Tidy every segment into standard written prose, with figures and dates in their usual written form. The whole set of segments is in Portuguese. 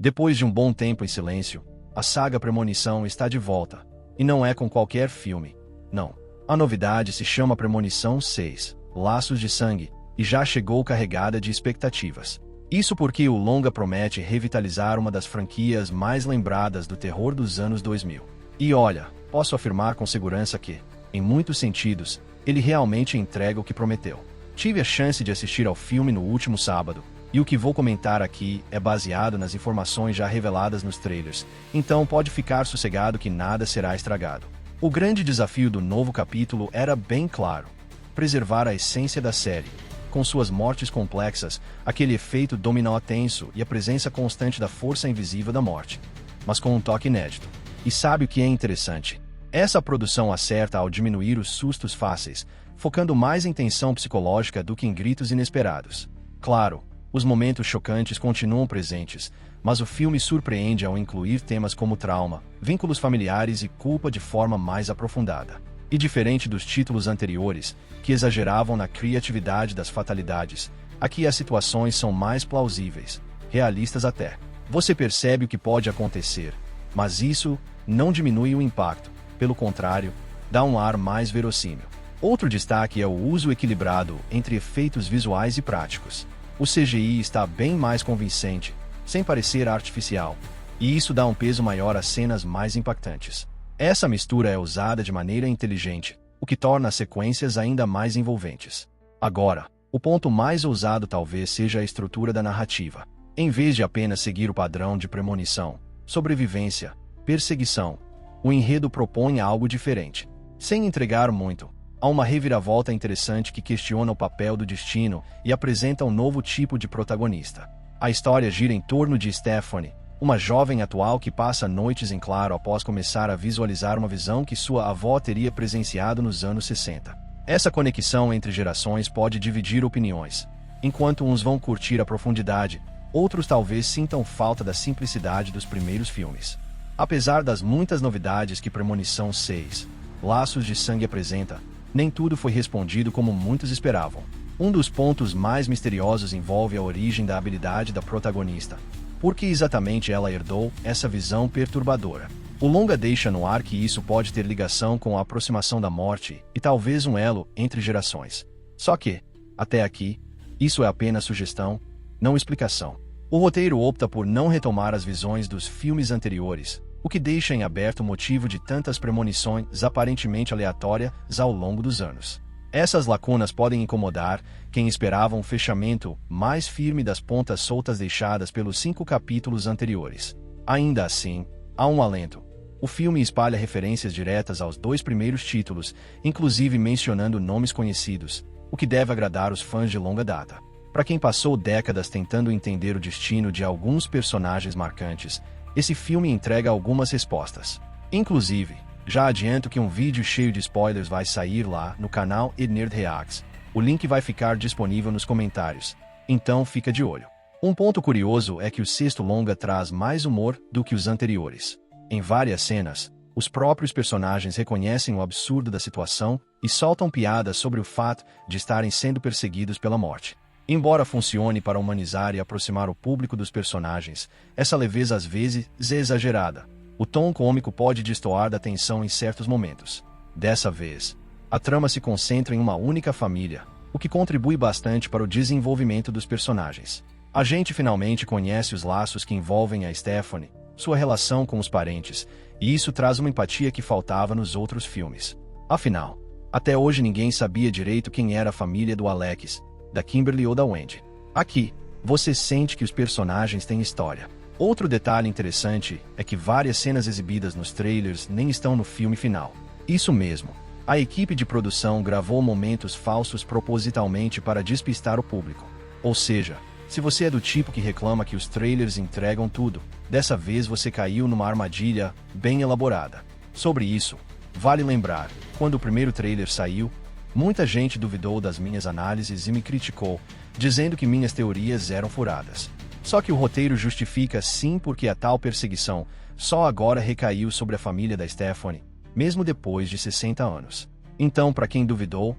Depois de um bom tempo em silêncio, a saga Premonição está de volta. E não é com qualquer filme. Não. A novidade se chama Premonição 6, Laços de Sangue, e já chegou carregada de expectativas. Isso porque o longa promete revitalizar uma das franquias mais lembradas do terror dos anos 2000. E olha, posso afirmar com segurança que, em muitos sentidos, ele realmente entrega o que prometeu. Tive a chance de assistir ao filme no último sábado, e o que vou comentar aqui é baseado nas informações já reveladas nos trailers, então pode ficar sossegado que nada será estragado. O grande desafio do novo capítulo era bem claro: preservar a essência da série, com suas mortes complexas, aquele efeito dominó tenso e a presença constante da força invisível da morte, mas com um toque inédito. E sabe o que é interessante? Essa produção acerta ao diminuir os sustos fáceis, focando mais em tensão psicológica do que em gritos inesperados. Claro, os momentos chocantes continuam presentes, mas o filme surpreende ao incluir temas como trauma, vínculos familiares e culpa de forma mais aprofundada. E diferente dos títulos anteriores, que exageravam na criatividade das fatalidades, aqui as situações são mais plausíveis, realistas até. Você percebe o que pode acontecer, mas isso não diminui o impacto, pelo contrário, dá um ar mais verossímil. Outro destaque é o uso equilibrado entre efeitos visuais e práticos. O CGI está bem mais convincente, sem parecer artificial, e isso dá um peso maior às cenas mais impactantes. Essa mistura é usada de maneira inteligente, o que torna as sequências ainda mais envolventes. Agora, o ponto mais ousado talvez seja a estrutura da narrativa. Em vez de apenas seguir o padrão de premonição, sobrevivência, perseguição, o enredo propõe algo diferente. Sem entregar muito, há uma reviravolta interessante que questiona o papel do destino e apresenta um novo tipo de protagonista. A história gira em torno de Stephanie, uma jovem atual que passa noites em claro após começar a visualizar uma visão que sua avó teria presenciado nos anos 60. Essa conexão entre gerações pode dividir opiniões. Enquanto uns vão curtir a profundidade, outros talvez sintam falta da simplicidade dos primeiros filmes. Apesar das muitas novidades que Premonição 6, Laços de Sangue apresenta, nem tudo foi respondido como muitos esperavam. Um dos pontos mais misteriosos envolve a origem da habilidade da protagonista. Por que exatamente ela herdou essa visão perturbadora? O longa deixa no ar que isso pode ter ligação com a aproximação da morte e talvez um elo entre gerações. Só que, até aqui, isso é apenas sugestão, não explicação. O roteiro opta por não retomar as visões dos filmes anteriores, o que deixa em aberto o motivo de tantas premonições aparentemente aleatórias ao longo dos anos. Essas lacunas podem incomodar quem esperava um fechamento mais firme das pontas soltas deixadas pelos 5 capítulos anteriores. Ainda assim, há um alento. O filme espalha referências diretas aos 2 primeiros títulos, inclusive mencionando nomes conhecidos, o que deve agradar os fãs de longa data. Para quem passou décadas tentando entender o destino de alguns personagens marcantes, esse filme entrega algumas respostas. Inclusive, já adianto que um vídeo cheio de spoilers vai sair lá no canal Nerd Reacts. O link vai ficar disponível nos comentários, então fica de olho. Um ponto curioso é que o 6º longa traz mais humor do que os anteriores. Em várias cenas, os próprios personagens reconhecem o absurdo da situação e soltam piadas sobre o fato de estarem sendo perseguidos pela morte. Embora funcione para humanizar e aproximar o público dos personagens, essa leveza às vezes é exagerada. O tom cômico pode destoar da tensão em certos momentos. Dessa vez, a trama se concentra em uma única família, o que contribui bastante para o desenvolvimento dos personagens. A gente finalmente conhece os laços que envolvem a Stephanie, sua relação com os parentes, e isso traz uma empatia que faltava nos outros filmes. Afinal, até hoje ninguém sabia direito quem era a família do Alex, da Kimberly ou da Wendy. Aqui, você sente que os personagens têm história. Outro detalhe interessante é que várias cenas exibidas nos trailers nem estão no filme final. Isso mesmo, a equipe de produção gravou momentos falsos propositalmente para despistar o público. Ou seja, se você é do tipo que reclama que os trailers entregam tudo, dessa vez você caiu numa armadilha bem elaborada. Sobre isso, vale lembrar, quando o primeiro trailer saiu, muita gente duvidou das minhas análises e me criticou, dizendo que minhas teorias eram furadas. Só que o roteiro justifica sim porque a tal perseguição só agora recaiu sobre a família da Stephanie, mesmo depois de 60 anos. Então, para quem duvidou,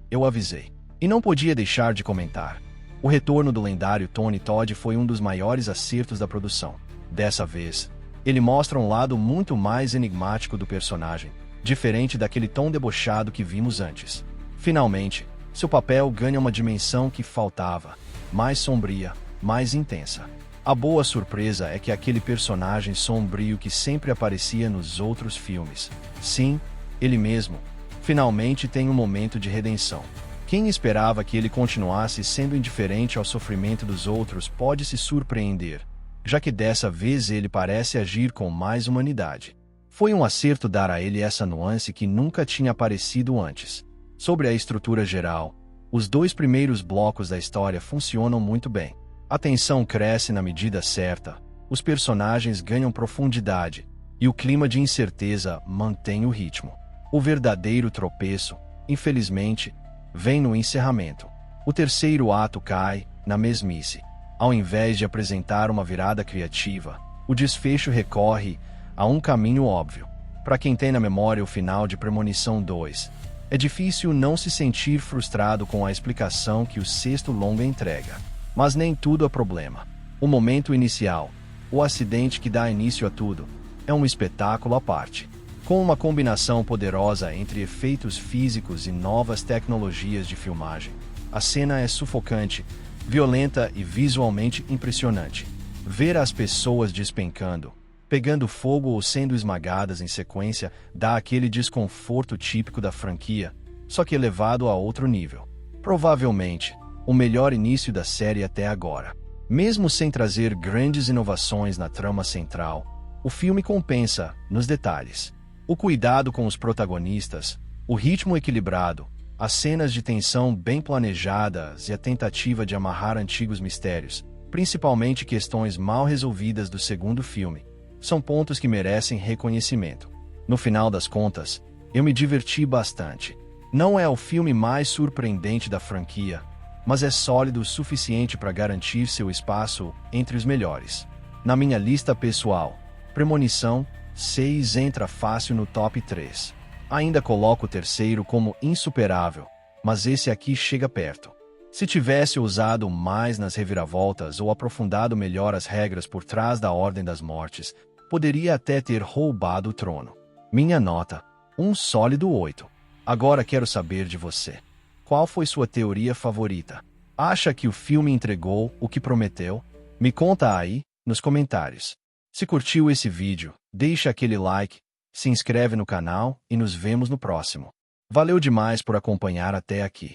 eu avisei. E não podia deixar de comentar. O retorno do lendário Tony Todd foi um dos maiores acertos da produção. Dessa vez, ele mostra um lado muito mais enigmático do personagem, diferente daquele tom debochado que vimos antes. Finalmente, seu papel ganha uma dimensão que faltava, mais sombria, mais intensa. A boa surpresa é que aquele personagem sombrio que sempre aparecia nos outros filmes, sim, ele mesmo, finalmente tem um momento de redenção. Quem esperava que ele continuasse sendo indiferente ao sofrimento dos outros pode se surpreender, já que dessa vez ele parece agir com mais humanidade. Foi um acerto dar a ele essa nuance que nunca tinha aparecido antes. Sobre a estrutura geral, os 2 primeiros blocos da história funcionam muito bem. A tensão cresce na medida certa, os personagens ganham profundidade, e o clima de incerteza mantém o ritmo. O verdadeiro tropeço, infelizmente, vem no encerramento. O terceiro ato cai na mesmice. Ao invés de apresentar uma virada criativa, o desfecho recorre a um caminho óbvio. Para quem tem na memória o final de Premonição 2, é difícil não se sentir frustrado com a explicação que o sexto longa entrega. Mas nem tudo é problema. O momento inicial, o acidente que dá início a tudo, é um espetáculo à parte. Com uma combinação poderosa entre efeitos físicos e novas tecnologias de filmagem, a cena é sufocante, violenta e visualmente impressionante. Ver as pessoas despencando, pegando fogo ou sendo esmagadas em sequência dá aquele desconforto típico da franquia, só que elevado a outro nível. Provavelmente, o melhor início da série até agora. Mesmo sem trazer grandes inovações na trama central, o filme compensa nos detalhes. O cuidado com os protagonistas, o ritmo equilibrado, as cenas de tensão bem planejadas e a tentativa de amarrar antigos mistérios, principalmente questões mal resolvidas do segundo filme, são pontos que merecem reconhecimento. No final das contas, eu me diverti bastante. Não é o filme mais surpreendente da franquia, mas é sólido o suficiente para garantir seu espaço entre os melhores. Na minha lista pessoal, Premonição 6 entra fácil no top 3. Ainda coloco o terceiro como insuperável, mas esse aqui chega perto. Se tivesse usado mais nas reviravoltas ou aprofundado melhor as regras por trás da Ordem das Mortes, poderia até ter roubado o trono. Minha nota, um sólido 8. Agora quero saber de você. Qual foi sua teoria favorita? Acha que o filme entregou o que prometeu? Me conta aí, nos comentários. Se curtiu esse vídeo, deixa aquele like, se inscreve no canal e nos vemos no próximo. Valeu demais por acompanhar até aqui.